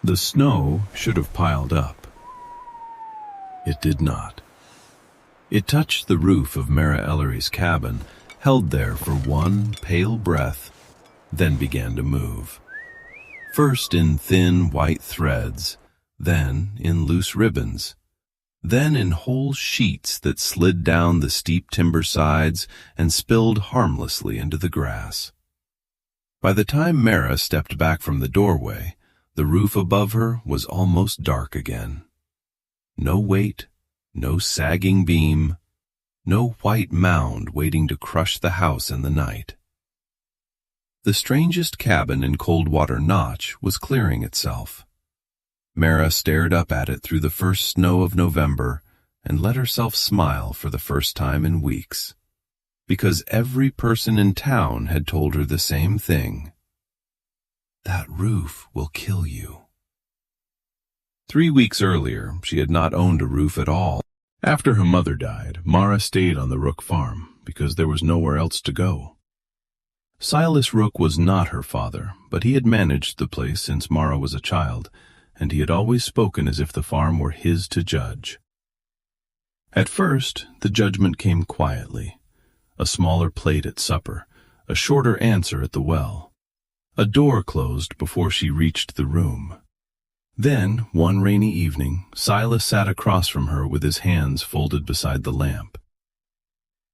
The snow should have piled up. It did not. It touched the roof of Mara Ellery's cabin, held there for one pale breath, then began to move. First in thin white threads, then in loose ribbons, then in whole sheets that slid down the steep timber sides and spilled harmlessly into the grass. By the time Mara stepped back from the doorway, the roof above her was almost dark again. No weight, no sagging beam, no white mound waiting to crush the house in the night. The strangest cabin in Coldwater Notch was clearing itself. Mara stared up at it through the first snow of November and let herself smile for the first time in weeks, because every person in town had told her the same thing. That roof will kill you. 3 weeks earlier, she had not owned a roof at all. After her mother died, Mara stayed on the Rook farm because there was nowhere else to go. Silas Rook was not her father, but he had managed the place since Mara was a child, and he had always spoken as if the farm were his to judge. At first, the judgment came quietly. A smaller plate at supper, a shorter answer at the well. A door closed before she reached the room. Then, one rainy evening, Silas sat across from her with his hands folded beside the lamp.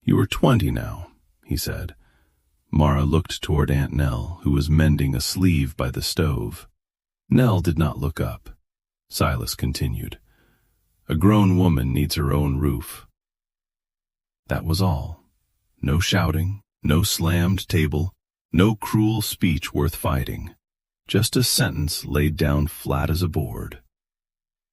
"You are 20 now," he said. Mara looked toward Aunt Nell, who was mending a sleeve by the stove. Nell did not look up. Silas continued, "A grown woman needs her own roof." That was all. No shouting, no slammed table, no cruel speech worth fighting. Just a sentence laid down flat as a board.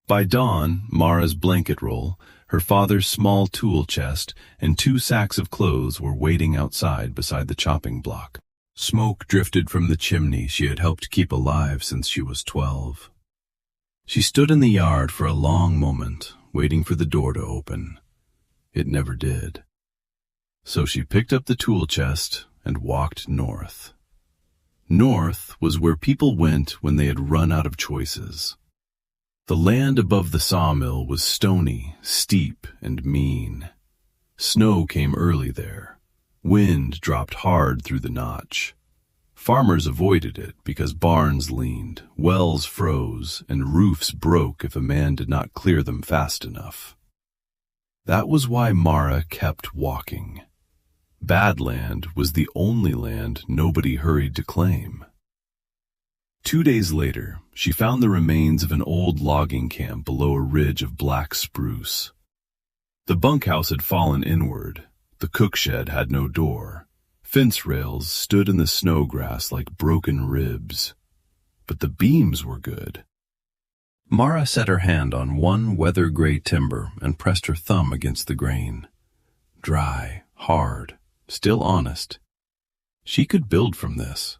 By dawn, Mara's blanket roll, her father's small tool chest, and 2 sacks of clothes were waiting outside beside the chopping block. Smoke drifted from the chimney she had helped keep alive since she was 12. She stood in the yard for a long moment, waiting for the door to open. It never did. So she picked up the tool chest and walked north. North was where people went when they had run out of choices. The land above the sawmill was stony, steep, and mean. Snow came early there. Wind dropped hard through the notch. Farmers avoided it because barns leaned, wells froze, and roofs broke if a man did not clear them fast enough. That was why Mara kept walking. Bad land was the only land nobody hurried to claim. 2 days later, she found the remains of an old logging camp below a ridge of black spruce. The bunkhouse had fallen inward. The cookshed had no door. Fence rails stood in the snowgrass like broken ribs. But the beams were good. Mara set her hand on one weather-gray timber and pressed her thumb against the grain. Dry, hard, still honest. She could build from this.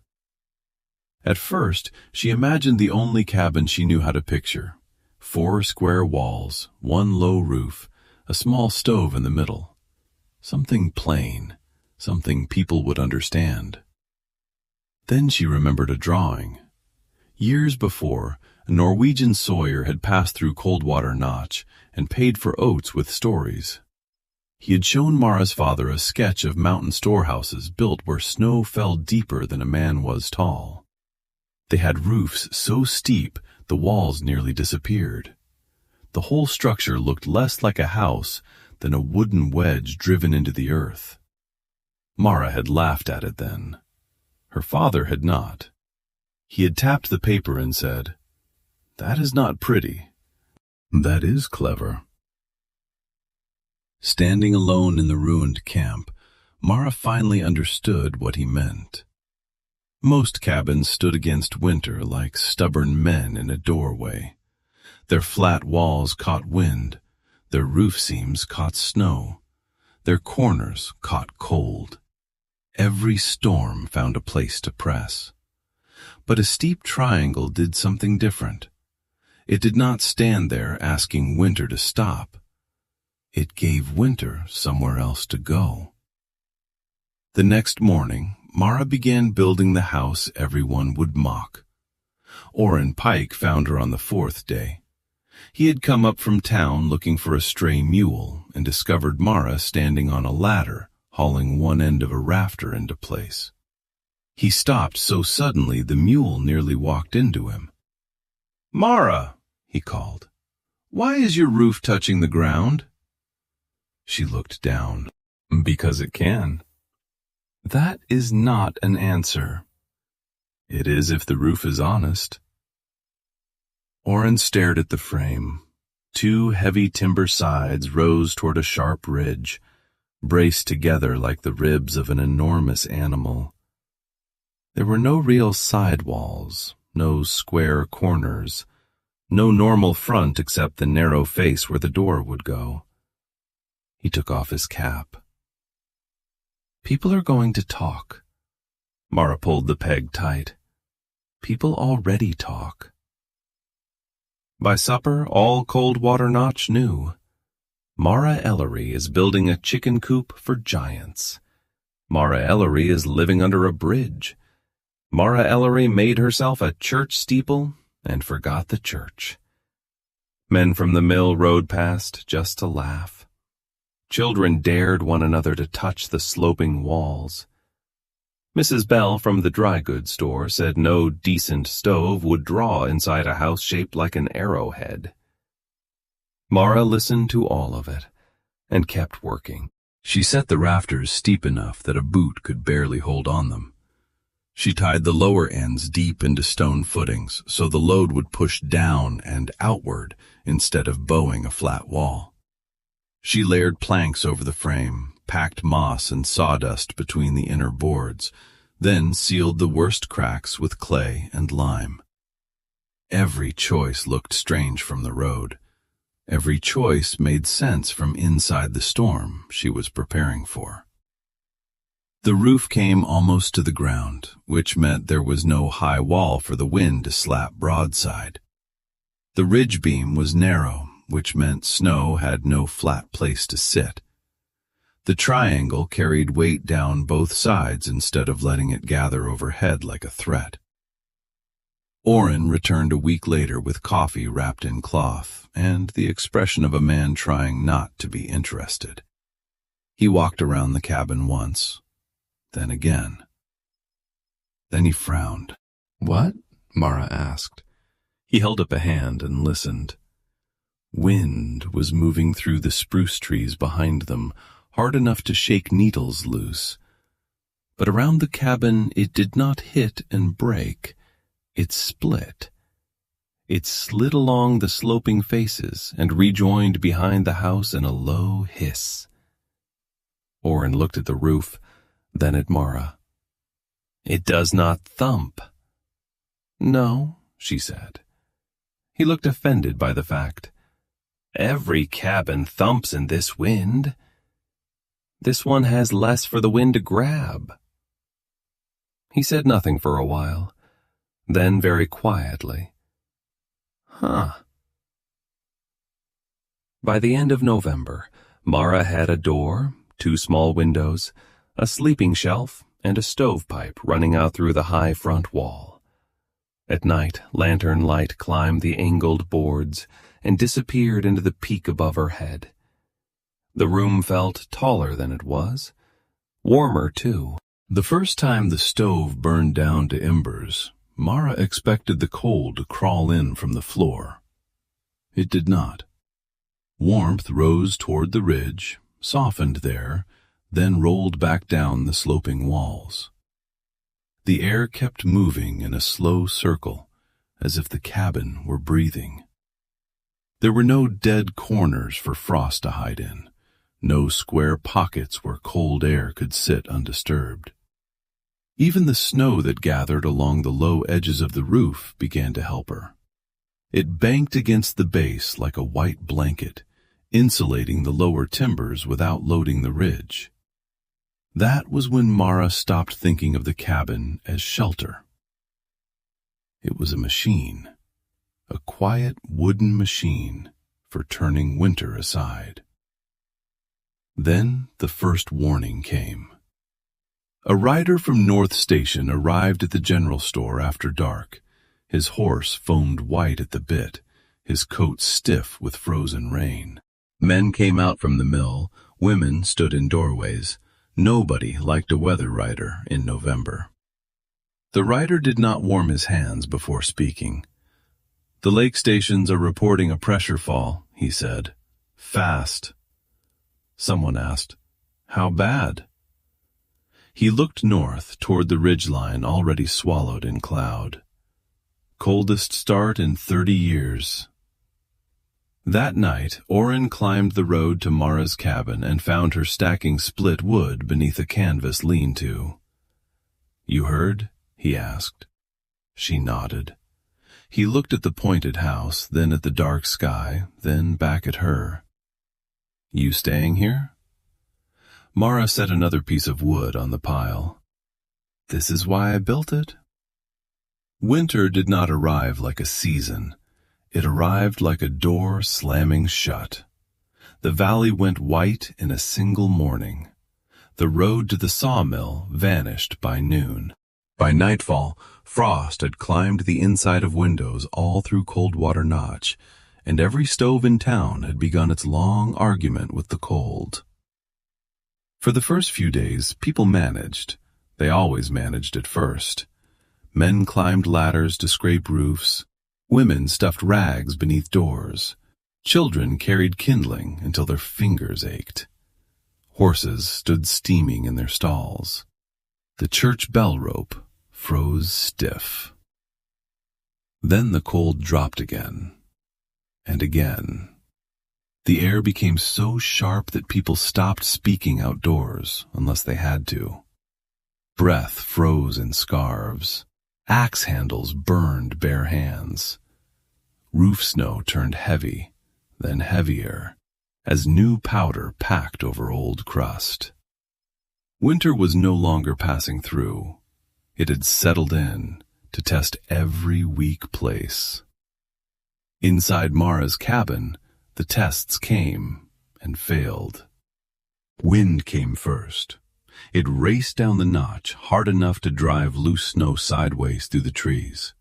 At first, she imagined the only cabin she knew how to picture. 4 square walls, 1 low roof, a small stove in the middle. Something plain, something people would understand. Then she remembered a drawing. Years before, a Norwegian sawyer had passed through Coldwater Notch and paid for oats with stories. He had shown Mara's father a sketch of mountain storehouses built where snow fell deeper than a man was tall. They had roofs so steep the walls nearly disappeared. The whole structure looked less like a house than a wooden wedge driven into the earth. Mara had laughed at it then. Her father had not. He had tapped the paper and said, "That is not pretty. That is clever." Standing alone in the ruined camp, Mara finally understood what he meant. Most cabins stood against winter like stubborn men in a doorway. Their flat walls caught wind, their roof seams caught snow, their corners caught cold. Every storm found a place to press. But a steep triangle did something different. It did not stand there asking winter to stop. It gave winter somewhere else to go. The next morning, Mara began building the house everyone would mock. Orrin Pike found her on the fourth day. He had come up from town looking for a stray mule and discovered Mara standing on a ladder, hauling one end of a rafter into place. He stopped so suddenly the mule nearly walked into him. "Mara," he called, "why is your roof touching the ground?" She looked down. "Because it can." "That is not an answer." "It is if the roof is honest." Orrin stared at the frame. Two heavy timber sides rose toward a sharp ridge, braced together like the ribs of an enormous animal. There were no real side walls, no square corners, no normal front except the narrow face where the door would go. He took off his cap. "People are going to talk." Mara pulled the peg tight. "People already talk." By supper, all Coldwater Notch knew. Mara Ellery is building a chicken coop for giants. Mara Ellery is living under a bridge. Mara Ellery made herself a church steeple and forgot the church. Men from the mill rode past just to laugh. Children dared one another to touch the sloping walls. Mrs. Bell from the dry goods store said no decent stove would draw inside a house shaped like an arrowhead. Mara listened to all of it and kept working. She set the rafters steep enough that a boot could barely hold on them. She tied the lower ends deep into stone footings so the load would push down and outward instead of bowing a flat wall. She layered planks over the frame, packed moss and sawdust between the inner boards, then sealed the worst cracks with clay and lime. Every choice looked strange from the road. Every choice made sense from inside the storm she was preparing for. The roof came almost to the ground, which meant there was no high wall for the wind to slap broadside. The ridge beam was narrow, which meant snow had no flat place to sit. The triangle carried weight down both sides instead of letting it gather overhead like a threat. Orrin returned a week later with coffee wrapped in cloth and the expression of a man trying not to be interested. He walked around the cabin once, then again. Then he frowned. "What?" Mara asked. He held up a hand and listened. Wind was moving through the spruce trees behind them, hard enough to shake needles loose. But around the cabin it did not hit and break. It split. It slid along the sloping faces and rejoined behind the house in a low hiss. Orrin looked at the roof, then at Mara. "It does not thump." "No," she said. He looked offended by the fact. "Every cabin thumps in this wind. This one has less for the wind to grab." He said nothing for a while, then very quietly, "Huh." By the end of November, Mara had a door, 2 small windows, a sleeping shelf, and a stovepipe running out through the high front wall. At night, lantern light climbed the angled boards and disappeared into the peak above her head. The room felt taller than it was, warmer too. The first time the stove burned down to embers, Mara expected the cold to crawl in from the floor. It did not. Warmth rose toward the ridge, softened there, then rolled back down the sloping walls. The air kept moving in a slow circle, as if the cabin were breathing. There were no dead corners for frost to hide in, no square pockets where cold air could sit undisturbed. Even the snow that gathered along the low edges of the roof began to help her. It banked against the base like a white blanket, insulating the lower timbers without loading the ridge. That was when Mara stopped thinking of the cabin as shelter. It was a machine, a quiet wooden machine for turning winter aside. Then the first warning came. A rider from North Station arrived at the general store after dark, His horse foamed white at the bit, his coat stiff with frozen rain. Men came out from the mill, women stood in doorways. Nobody liked a weather rider in November. The rider did not warm his hands before speaking. "The lake stations are reporting a pressure fall," he said. "Fast." Someone asked, "How bad?" He looked north toward the ridgeline already swallowed in cloud. "Coldest start in 30 years. That night, Orrin climbed the road to Mara's cabin and found her stacking split wood beneath a canvas lean-to. "You heard?" he asked. She nodded. He looked at the pointed house, then at the dark sky, then back at her. "You staying here?" Mara set another piece of wood on the pile. "This is why I built it." Winter did not arrive like a season. It arrived like a door slamming shut. The valley went white in a single morning. The road to the sawmill vanished by noon. By nightfall, frost had climbed the inside of windows all through Coldwater Notch, and every stove in town had begun its long argument with the cold. For the first few days, people managed. They always managed at first. Men climbed ladders to scrape roofs. Women stuffed rags beneath doors. Children carried kindling until their fingers ached. Horses stood steaming in their stalls. The church bell rope froze stiff. Then the cold dropped again, and again. The air became so sharp that people stopped speaking outdoors unless they had to. Breath froze in scarves. Axe handles burned bare hands. Roof snow turned heavy, then heavier, as new powder packed over old crust. Winter was no longer passing through. It had settled in to test every weak place. Inside Mara's cabin, the tests came and failed. Wind came first. It raced down the notch hard enough to drive loose snow sideways through the trees.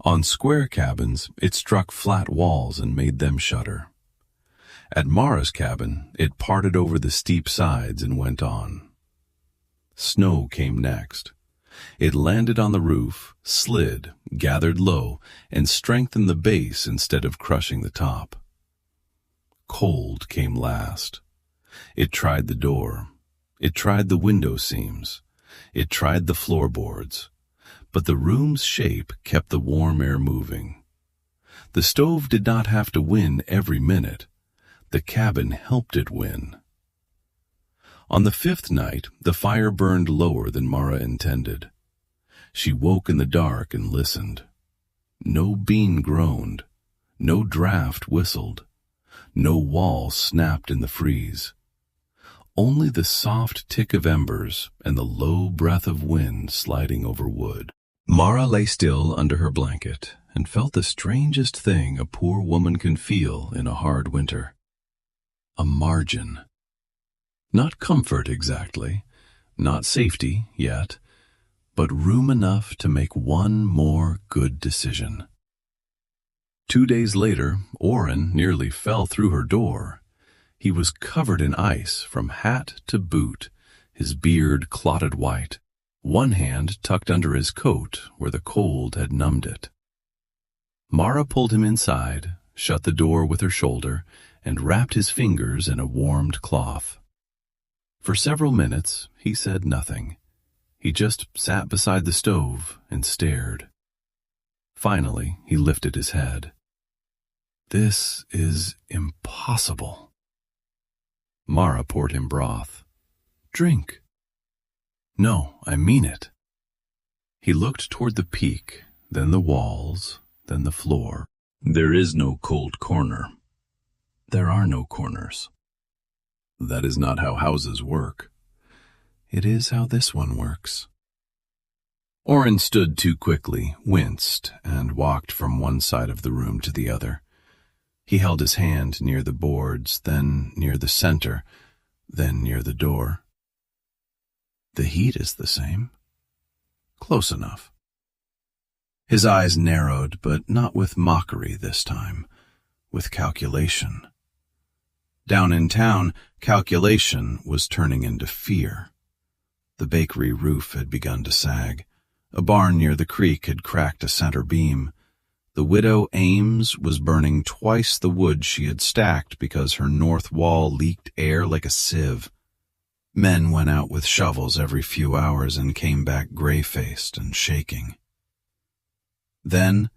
On square cabins, it struck flat walls and made them shudder. At Mara's cabin, it parted over the steep sides and went on. Snow came next. It landed on the roof, slid, gathered low, and strengthened the base instead of crushing the top. Cold came last. It tried the door. It tried the window seams. It tried the floorboards. But the room's shape kept the warm air moving. The stove did not have to win every minute. The cabin helped it win. On the 5th night, the fire burned lower than Mara intended. She woke in the dark and listened. No bean groaned. No draft whistled. No wall snapped in the freeze. Only the soft tick of embers and the low breath of wind sliding over wood. Mara lay still under her blanket and felt the strangest thing a poor woman can feel in a hard winter. A margin. Not comfort exactly, not safety yet, but room enough to make one more good decision. 2 days later, Orrin nearly fell through her door. He was covered in ice from hat to boot, his beard clotted white, one hand tucked under his coat where the cold had numbed it. Mara pulled him inside, shut the door with her shoulder, and wrapped his fingers in a warmed cloth. For several minutes, he said nothing. He just sat beside the stove and stared. Finally, he lifted his head. "This is impossible." Mara poured him broth. "Drink." "No, I mean it." He looked toward the peak, then the walls, then the floor. "There is no cold corner. There are no corners. That is not how houses work. It is how this one works." Orrin stood too quickly, winced, and walked from one side of the room to the other. He held his hand near the boards, then near the center, then near the door. "The heat is the same. Close enough." His eyes narrowed, but not with mockery this time, with calculation. Down in town, calculation was turning into fear. The bakery roof had begun to sag. A barn near the creek had cracked a center beam. The widow Ames was burning twice the wood she had stacked because her north wall leaked air like a sieve. Men went out with shovels every few hours and came back gray-faced and shaking. Then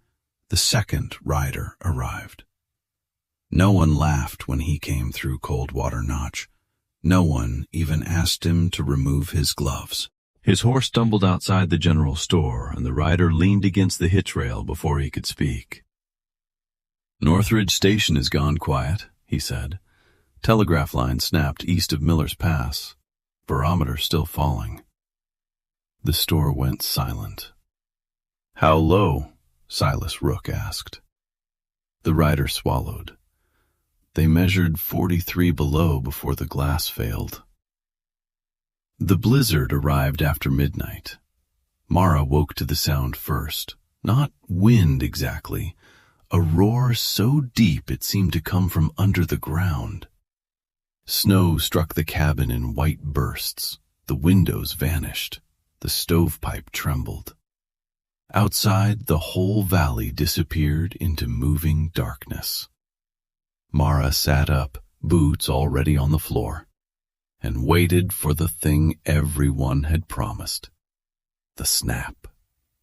the second rider arrived. No one laughed when he came through Coldwater Notch. No one even asked him to remove his gloves. His horse stumbled outside the general store, and the rider leaned against the hitch rail before he could speak. "Northridge Station has gone quiet," he said. "Telegraph line snapped east of Miller's Pass. Barometer still falling." The store went silent. "How low?" Silas Rook asked. The rider swallowed. They measured 43 below before the glass failed. The blizzard arrived after midnight. Mara woke to the sound first. Not wind exactly. A roar so deep it seemed to come from under the ground. Snow struck the cabin in white bursts. The windows vanished. The stovepipe trembled. Outside, the whole valley disappeared into moving darkness. Mara sat up, boots already on the floor, and waited for the thing everyone had promised. The snap,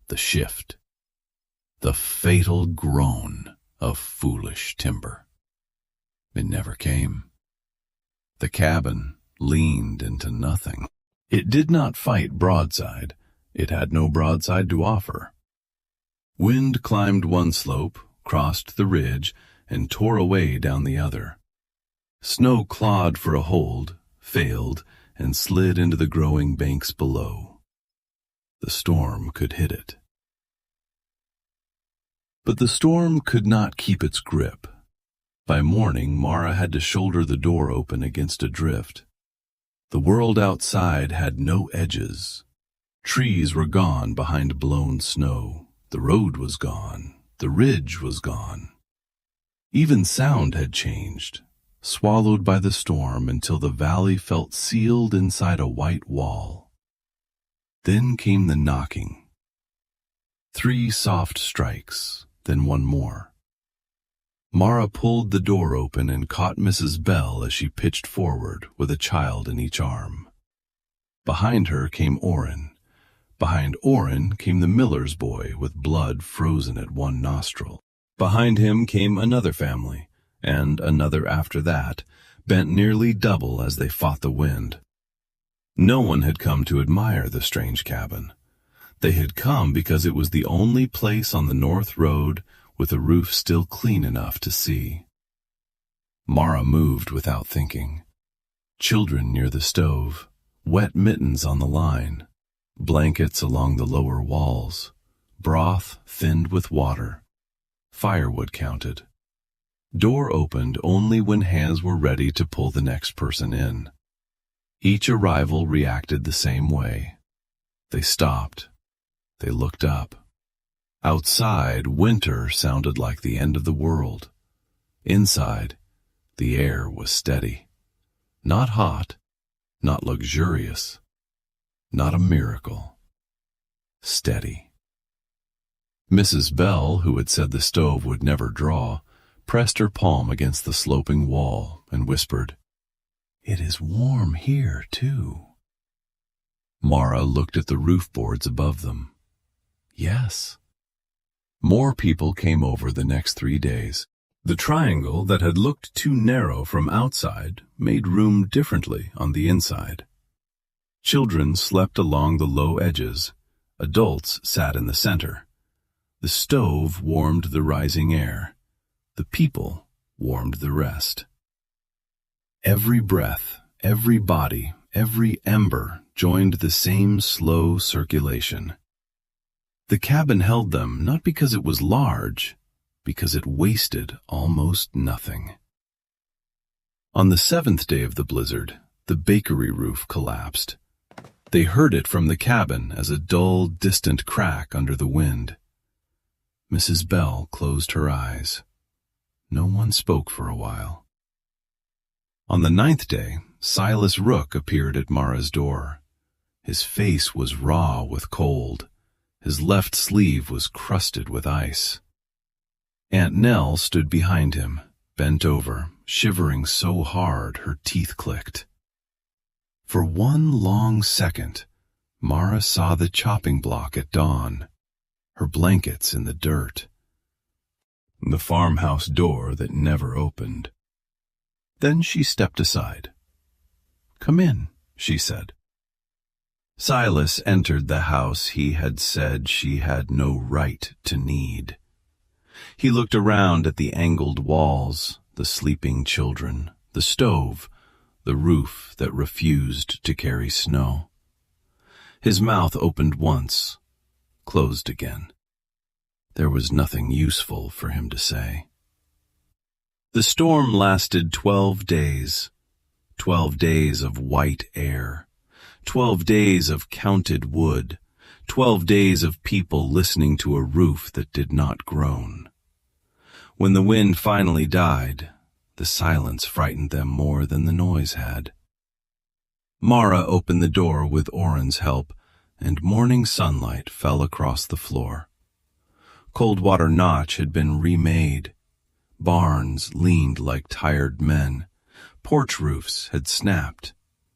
the shift, the fatal groan of foolish timber. It never came. The cabin leaned into nothing. It did not fight broadside. It had no broadside to offer. Wind climbed one slope, crossed the ridge, and tore away down the other. Snow clawed for a hold, failed, and slid into the growing banks below. The storm could hit it. But the storm could not keep its grip. By morning, Mara had to shoulder the door open against a drift. The world outside had no edges. Trees were gone behind blown snow. The road was gone. The ridge was gone. Even sound had changed, swallowed by the storm until the valley felt sealed inside a white wall. Then came the knocking. 3 soft strikes, then one more. Mara pulled the door open and caught Mrs. Bell as she pitched forward with a child in each arm. Behind her came Orrin. Behind Orrin came the miller's boy with blood frozen at one nostril. Behind him came another family, and another after that, bent nearly double as they fought the wind. No one had come to admire the strange cabin. They had come because it was the only place on the north road with a roof still clean enough to see. Mara moved without thinking. Children near the stove, wet mittens on the line, blankets along the lower walls, broth thinned with water. Firewood counted. Door opened only when hands were ready to pull the next person in. Each arrival reacted the same way. They stopped. They looked up. Outside, winter sounded like the end of the world. Inside, the air was steady. Not hot, not luxurious, not a miracle. Steady. Mrs. Bell, who had said the stove would never draw, pressed her palm against the sloping wall and whispered, "It is warm here, too." Mara looked at the roof boards above them. Yes. More people came over the next 3 days. The triangle that had looked too narrow from outside made room differently on the inside. Children slept along the low edges. Adults sat in the center. The stove warmed the rising air. The people warmed the rest. Every breath, every body, every ember joined the same slow circulation. The cabin held them not because it was large, because it wasted almost nothing. On the 7th day of the blizzard, the bakery roof collapsed. They heard it from the cabin as a dull, distant crack under the wind. Mrs. Bell closed her eyes. No one spoke for a while. On the 9th day, Silas Rook appeared at Mara's door. His face was raw with cold. His left sleeve was crusted with ice. Aunt Nell stood behind him, bent over, shivering so hard her teeth clicked. For one long second, Mara saw the chopping block at dawn, her blankets in the dirt, the farmhouse door that never opened. Then she stepped aside. "Come in," she said. Silas entered the house he had said she had no right to need. He looked around at the angled walls, the sleeping children, the stove, the roof that refused to carry snow. His mouth opened once, closed again. There was nothing useful for him to say. The storm lasted 12 days, 12 days of white air, 12 days of counted wood, 12 days of people listening to a roof that did not groan. When the wind finally died, the silence frightened them more than the noise had. Mara opened the door with Orrin's help, and morning sunlight fell across the floor. Coldwater Notch had been remade. Barns leaned like tired men. Porch roofs had snapped.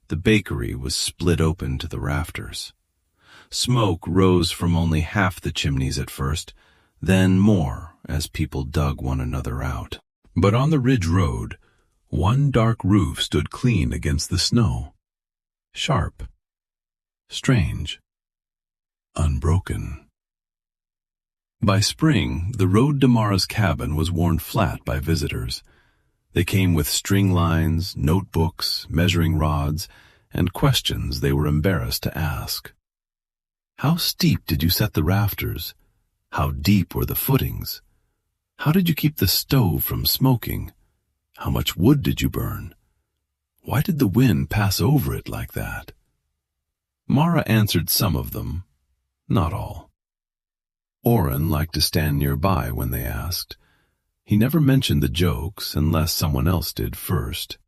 The bakery was split open to the rafters. Smoke rose from only half the chimneys at first, then more as people dug one another out. But on the ridge road, one dark roof stood clean against the snow. Sharp. Strange. Unbroken. By spring, the road to Mara's cabin was worn flat by visitors. They came with string lines, notebooks, measuring rods, and questions they were embarrassed to ask. How steep did you set the rafters? How deep were the footings? How did you keep the stove from smoking? How much wood did you burn? Why did the wind pass over it like that? Mara answered some of them, not all. Orrin liked to stand nearby when they asked. He never mentioned the jokes unless someone else did first.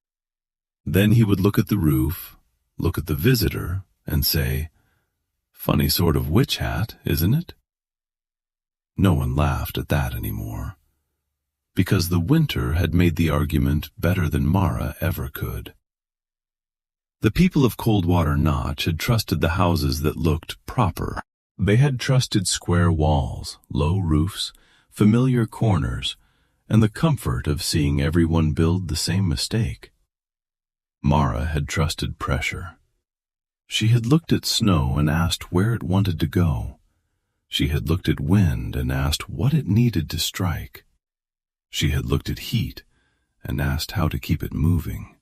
Then he would look at the roof, look at the visitor, and say, "Funny sort of witch hat, isn't it?" No one laughed at that anymore, because the winter had made the argument better than Mara ever could. The people of Coldwater Notch had trusted the houses that looked proper. They had trusted square walls, low roofs, familiar corners, and the comfort of seeing everyone build the same mistake. Mara had trusted pressure. She had looked at snow and asked where it wanted to go. She had looked at wind and asked what it needed to strike. She had looked at heat and asked how to keep it moving.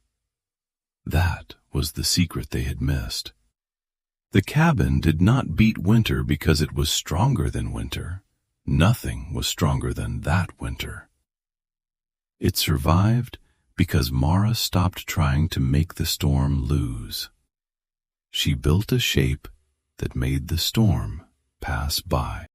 That was the secret they had missed. The cabin did not beat winter because it was stronger than winter. Nothing was stronger than that winter. It survived because Mara stopped trying to make the storm lose. She built a shape that made the storm pass by.